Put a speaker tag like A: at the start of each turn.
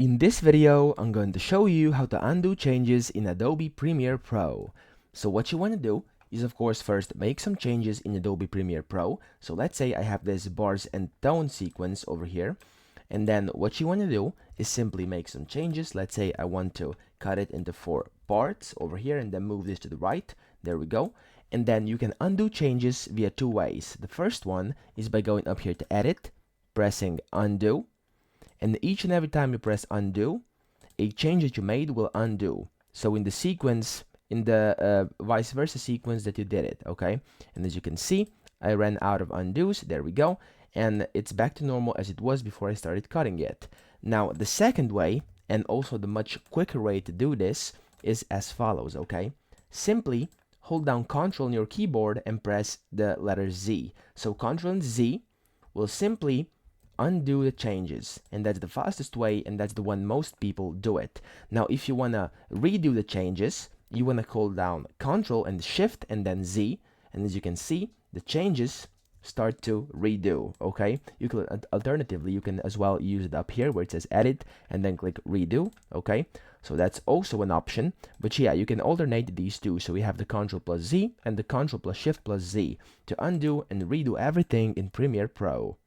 A: In this video, I'm going to show you how to undo changes in Adobe Premiere Pro. So what you want to do is, of course, first make some changes in Adobe Premiere Pro. So let's say I have this bars and tone sequence over here. And then what you want to do is simply make some changes. Let's say I want to cut it into 4 parts over here and then move this to the right. There we go. And then you can undo changes via 2 ways. The first one is by going up here to Edit, pressing Undo. And each and every time you press undo, a change that you made will undo. So in the sequence, in the vice versa sequence that you did it, okay? And as you can see, I ran out of undos. There we go. And it's back to normal as it was before I started cutting it. Now, the second way, and also the much quicker way to do this, is as follows, okay? Simply hold down Ctrl on your keyboard and press the letter Z. So Ctrl and Z will simply undo the changes, and that's the fastest way, and that's the one most people do it. Now if you want to redo the changes, you want to hold down Ctrl and Shift and then Z, and as you can see, the changes start to redo. Okay, you could alternatively, you can as well use it up here where it says edit and then click redo. Okay, so that's also an option, but yeah, you can alternate these two. So we have the Ctrl plus Z and the Ctrl plus Shift plus Z to undo and redo everything in Premiere Pro.